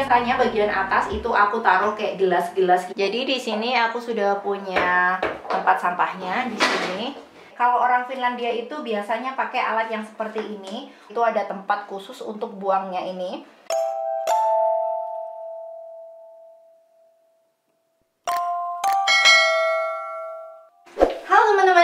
biasanya bagian atas itu aku taruh kayak gelas-gelas. Jadi di sini aku sudah punya tempat sampahnya di sini. Kalau orang Finlandia itu biasanya pakai alat yang seperti ini. Itu ada tempat khusus untuk buangnya ini.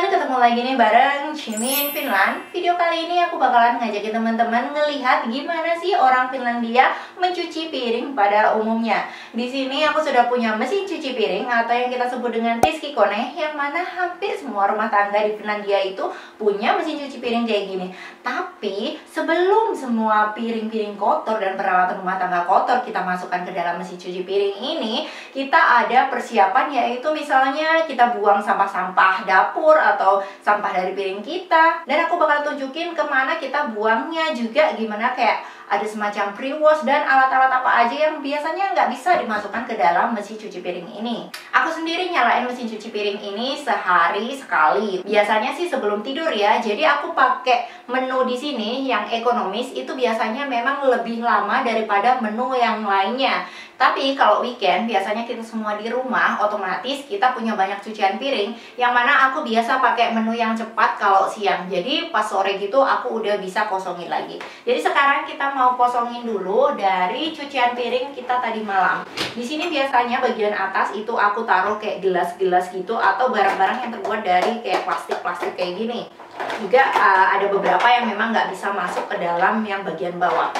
Ketemu lagi nih bareng Cimin Finland. Video kali ini aku bakalan ngajakin teman-teman ngelihat gimana sih orang Finlandia mencuci piring pada umumnya. Di sini aku sudah punya mesin cuci piring atau yang kita sebut dengan tiskikone, yang mana hampir semua rumah tangga di Finlandia itu punya mesin cuci piring kayak gini. Tapi sebelum semua piring-piring kotor dan peralatan rumah tangga kotor kita masukkan ke dalam mesin cuci piring ini, kita ada persiapan, yaitu misalnya kita buang sampah-sampah dapur atau sampah dari piring kita. Dan aku bakal tunjukin kemana kita buangnya juga, gimana kayak ada semacam pre-wash dan alat-alat apa aja yang biasanya nggak bisa dimasukkan ke dalam mesin cuci piring ini. Aku sendiri nyalain mesin cuci piring ini sehari sekali. Biasanya sih sebelum tidur ya. Jadi aku pakai menu di sini yang ekonomis, itu biasanya memang lebih lama daripada menu yang lainnya. Tapi kalau weekend, biasanya kita semua di rumah, otomatis kita punya banyak cucian piring, yang mana aku biasa pakai menu yang cepat kalau siang. Jadi pas sore gitu aku udah bisa kosongin lagi. Jadi sekarang kita mau kosongin dulu dari cucian piring kita tadi malam. Di sini biasanya bagian atas itu aku taruh kayak gelas-gelas gitu, atau barang-barang yang terbuat dari kayak plastik-plastik kayak gini. Juga ada beberapa yang memang nggak bisa masuk ke dalam yang bagian bawah.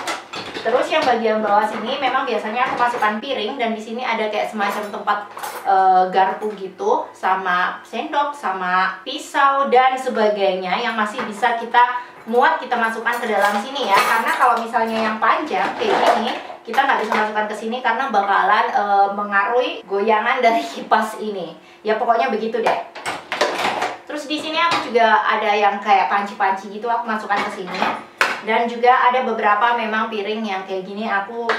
Terus yang bagian bawah sini memang biasanya aku masukkan piring, dan di sini ada kayak semacam tempat garpu gitu, sama sendok, sama pisau dan sebagainya yang masih bisa kita muat kita masukkan ke dalam sini ya. Karena kalau misalnya yang panjang kayak gini, kita nggak bisa masukkan ke sini karena bakalan mengaruhi goyangan dari kipas ini. Ya pokoknya begitu deh. Terus di sini aku juga ada yang kayak panci-panci gitu, aku masukkan ke sini. Dan juga ada beberapa memang piring yang kayak gini aku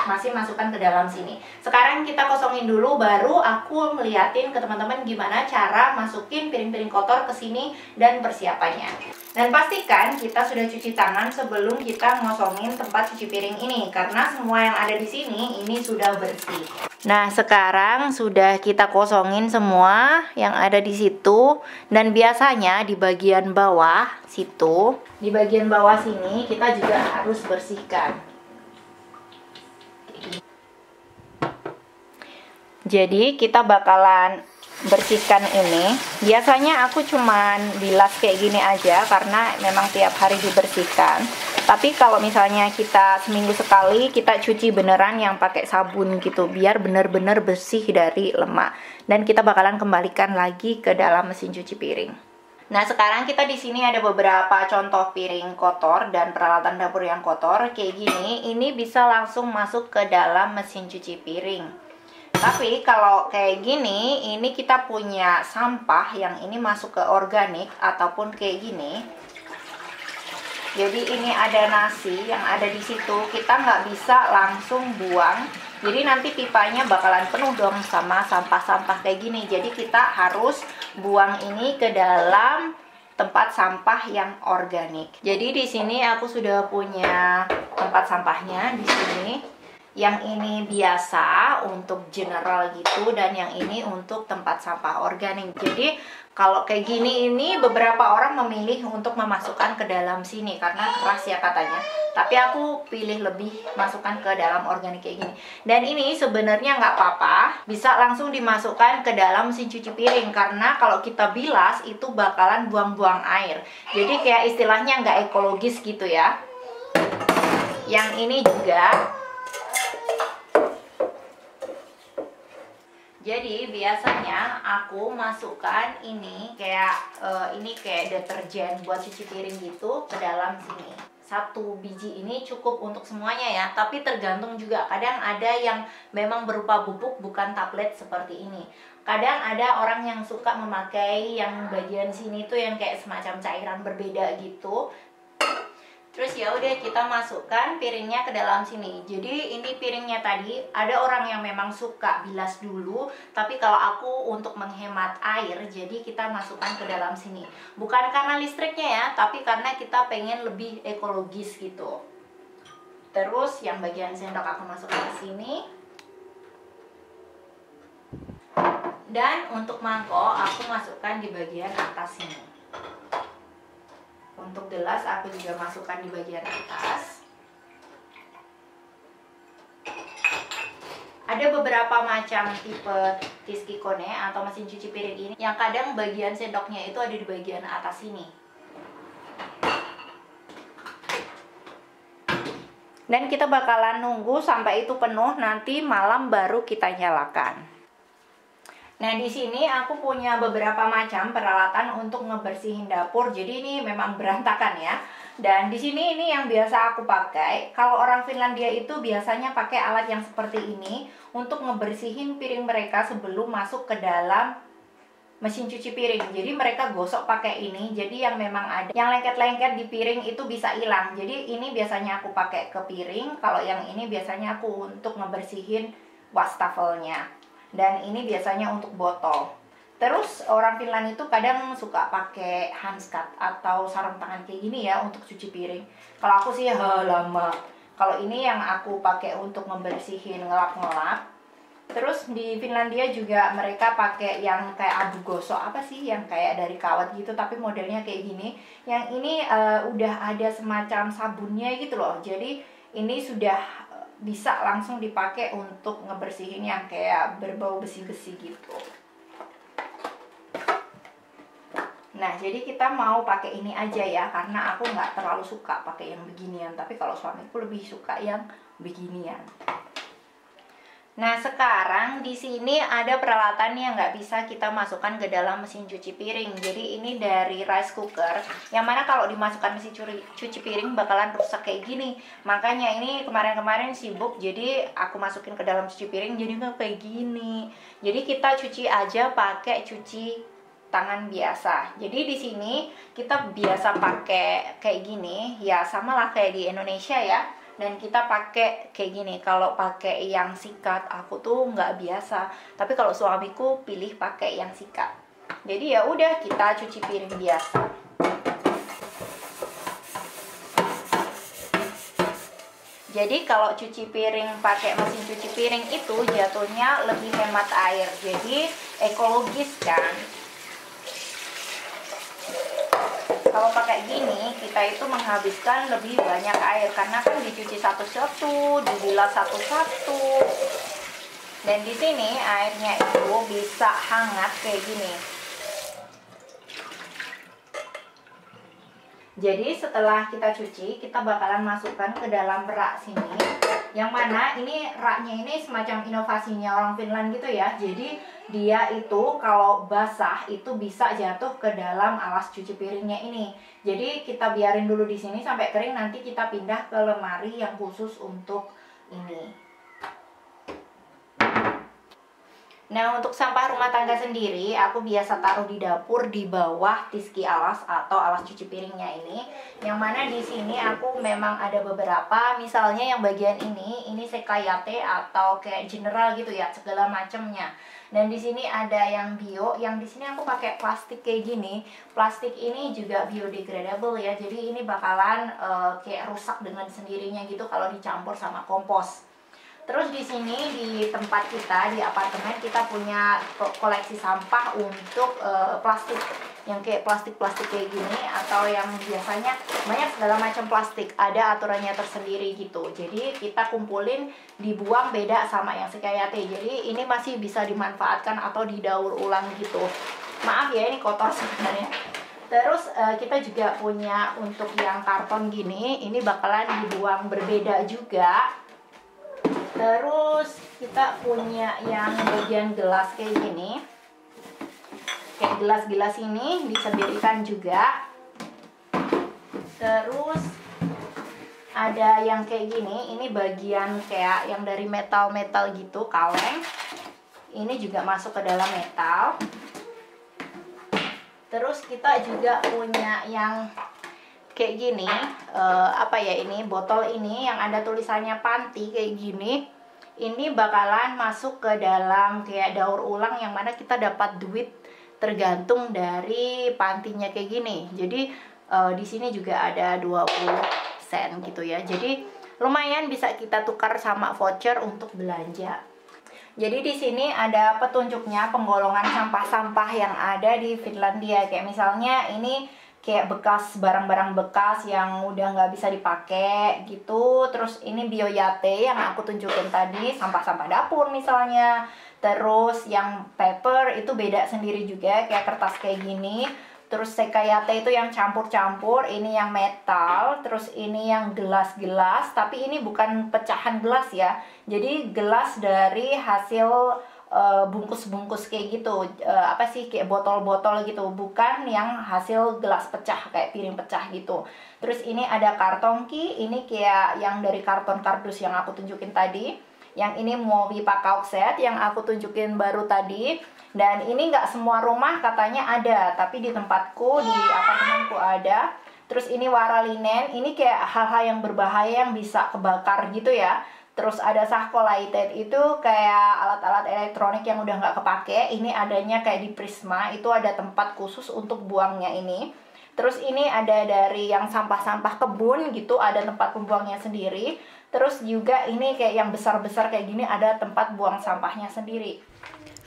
masih masukkan ke dalam sini. Sekarang kita kosongin dulu, baru aku ngeliatin ke teman-teman gimana cara masukin piring-piring kotor ke sini dan persiapannya. Dan pastikan kita sudah cuci tangan sebelum kita ngosongin tempat cuci piring ini, karena semua yang ada di sini ini sudah bersih. Nah, sekarang sudah kita kosongin semua yang ada di situ, dan biasanya di bagian bawah situ, di bagian bawah sini kita juga harus bersihkan. Jadi kita bakalan bersihkan ini. Biasanya aku cuman bilas kayak gini aja karena memang tiap hari dibersihkan. Tapi kalau misalnya kita seminggu sekali, kita cuci beneran yang pakai sabun gitu, biar bener-bener bersih dari lemak. Dan kita bakalan kembalikan lagi ke dalam mesin cuci piring. Nah, sekarang kita di sini ada beberapa contoh piring kotor dan peralatan dapur yang kotor kayak gini. Ini bisa langsung masuk ke dalam mesin cuci piring. Tapi kalau kayak gini, ini kita punya sampah yang ini masuk ke organik ataupun kayak gini. Jadi ini ada nasi yang ada di situ, kita nggak bisa langsung buang. Jadi nanti pipanya bakalan penuh dong sama sampah-sampah kayak gini. Jadi kita harus buang ini ke dalam tempat sampah yang organik. Jadi di sini aku sudah punya tempat sampahnya di sini. Yang ini biasa untuk general gitu, dan yang ini untuk tempat sampah organik. Jadi kalau kayak gini ini beberapa orang memilih untuk memasukkan ke dalam sini karena keras ya katanya. Tapi aku pilih lebih masukkan ke dalam organik kayak gini. Dan ini sebenarnya nggak apa-apa, bisa langsung dimasukkan ke dalam mesin cuci piring, karena kalau kita bilas itu bakalan buang-buang air. Jadi kayak istilahnya nggak ekologis gitu ya. Yang ini juga. Jadi biasanya aku masukkan ini kayak deterjen buat cuci piring gitu ke dalam sini. Satu biji ini cukup untuk semuanya ya, tapi tergantung juga. Kadang ada yang memang berupa bubuk, bukan tablet seperti ini. Kadang ada orang yang suka memakai yang bagian sini tuh yang kayak semacam cairan berbeda gitu. Terus ya udah kita masukkan piringnya ke dalam sini. Jadi ini piringnya tadi, ada orang yang memang suka bilas dulu, tapi kalau aku untuk menghemat air, jadi kita masukkan ke dalam sini. Bukan karena listriknya ya, tapi karena kita pengen lebih ekologis gitu. Terus yang bagian sendok aku masukkan ke sini. Dan untuk mangkok aku masukkan di bagian atas sini. Untuk gelas aku juga masukkan di bagian atas. Ada beberapa macam tipe Tiskikone atau mesin cuci piring ini yang kadang bagian sendoknya itu ada di bagian atas sini. Dan kita bakalan nunggu sampai itu penuh, nanti malam baru kita nyalakan. Nah, di sini aku punya beberapa macam peralatan untuk ngebersihin dapur. Jadi ini memang berantakan ya. Dan di sini ini yang biasa aku pakai. Kalau orang Finlandia itu biasanya pakai alat yang seperti ini untuk ngebersihin piring mereka sebelum masuk ke dalam mesin cuci piring. Jadi mereka gosok pakai ini. Jadi yang memang ada yang lengket-lengket di piring itu bisa hilang. Jadi ini biasanya aku pakai ke piring. Kalau yang ini biasanya aku untuk ngebersihin wastafelnya. Dan ini biasanya untuk botol. Terus orang Finland itu kadang suka pakai handskar atau sarung tangan kayak gini ya untuk cuci piring. Kalau aku sih lama. Kalau ini yang aku pakai untuk ngebersihin ngelap-ngelap. Terus di Finlandia juga mereka pakai yang kayak abu gosok, apa sih yang kayak dari kawat gitu tapi modelnya kayak gini. Yang ini udah ada semacam sabunnya gitu loh. Jadi ini sudah bisa langsung dipakai untuk ngebersihin yang kayak berbau besi-besi gitu. Nah, jadi kita mau pakai ini aja ya, karena aku nggak terlalu suka pakai yang beginian. Tapi kalau suamiku lebih suka yang beginian. Nah, sekarang di sini ada peralatan yang nggak bisa kita masukkan ke dalam mesin cuci piring. Jadi ini dari rice cooker, yang mana kalau dimasukkan mesin cuci piring bakalan rusak kayak gini. Makanya ini kemarin-kemarin sibuk, jadi aku masukin ke dalam cuci piring jadi nggak kayak gini. Jadi kita cuci aja pakai cuci tangan biasa. Jadi di sini kita biasa pakai kayak gini, ya sama lah kayak di Indonesia ya. Dan kita pakai kayak gini. Kalau pakai yang sikat aku tuh nggak biasa. Tapi kalau suamiku pilih pakai yang sikat. Jadi ya udah kita cuci piring biasa. Jadi kalau cuci piring pakai mesin cuci piring itu jatuhnya lebih hemat air. Jadi ekologis kan. Kalau pakai gini, kita itu menghabiskan lebih banyak air karena kan dicuci satu-satu, dibilas satu-satu. Dan di sini airnya itu bisa hangat kayak gini. Jadi setelah kita cuci, kita bakalan masukkan ke dalam rak sini. Yang mana ini raknya ini semacam inovasinya orang Finland gitu ya. Jadi dia itu kalau basah itu bisa jatuh ke dalam alas cuci piringnya ini. Jadi kita biarin dulu di sini sampai kering, nanti kita pindah ke lemari yang khusus untuk ini. Nah, untuk sampah rumah tangga sendiri, aku biasa taruh di dapur di bawah tiski alas atau alas cuci piringnya ini. Yang mana di sini aku memang ada beberapa, misalnya yang bagian ini sekayate atau kayak general gitu ya, segala macamnya. Dan di sini ada yang bio, yang di sini aku pakai plastik kayak gini. Plastik ini juga biodegradable ya, jadi ini bakalan kayak rusak dengan sendirinya gitu kalau dicampur sama kompos. Terus di sini di tempat kita di apartemen kita punya koleksi sampah untuk plastik yang kayak plastik kayak gini atau yang biasanya banyak segala macam plastik, ada aturannya tersendiri gitu. Jadi kita kumpulin dibuang beda sama yang sekayate. Jadi ini masih bisa dimanfaatkan atau didaur ulang gitu. Maaf ya ini kotor sebenarnya. Terus kita juga punya untuk yang karton gini, ini bakalan dibuang berbeda juga. Terus kita punya yang bagian gelas kayak gini. Kayak gelas-gelas ini disediakan juga. Terus ada yang kayak gini, ini bagian kayak yang dari metal-metal gitu, kaleng. Ini juga masuk ke dalam metal. Terus kita juga punya yang kayak gini, apa ya ini, botol ini yang ada tulisannya panti kayak gini. Ini bakalan masuk ke dalam kayak daur ulang yang mana kita dapat duit tergantung dari pantinya kayak gini. Jadi di sini juga ada 20 sen gitu ya. Jadi lumayan bisa kita tukar sama voucher untuk belanja. Jadi di sini ada petunjuknya penggolongan sampah-sampah yang ada di Finlandia. Kayak misalnya ini kayak bekas barang-barang bekas yang udah nggak bisa dipakai gitu. Terus ini biojäte yang aku tunjukin tadi, sampah-sampah dapur misalnya. Terus yang paper itu beda sendiri juga, kayak kertas kayak gini. Terus sekajäte itu yang campur-campur, ini yang metal, terus ini yang gelas-gelas, tapi ini bukan pecahan gelas ya. Jadi gelas dari hasil bungkus-bungkus kayak gitu, apa sih, kayak botol-botol gitu, bukan yang hasil gelas pecah kayak piring pecah gitu. Terus ini ada kartonki, ini kayak yang dari karton kardus yang aku tunjukin tadi. Yang ini Muovi pakkaukset yang aku tunjukin baru tadi. Dan ini nggak semua rumah katanya ada, tapi di tempatku, di apartemenku ada. Terus ini wara linen, ini kayak hal-hal yang berbahaya yang bisa kebakar gitu ya. Terus ada sähkölaitteet, itu kayak alat-alat elektronik yang udah nggak kepake. Ini adanya kayak di Prisma, itu ada tempat khusus untuk buangnya ini. Terus ini ada dari yang sampah-sampah kebun gitu, ada tempat pembuangnya sendiri. Terus juga ini kayak yang besar-besar kayak gini, ada tempat buang sampahnya sendiri.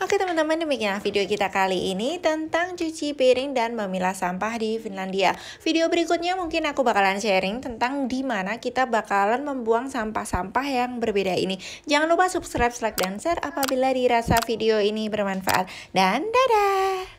Oke teman-teman, demikian video kita kali ini tentang cuci piring dan memilah sampah di Finlandia. Video berikutnya mungkin aku bakalan sharing tentang di mana kita bakalan membuang sampah-sampah yang berbeda ini. Jangan lupa subscribe, like, dan share apabila dirasa video ini bermanfaat. Dan dadah!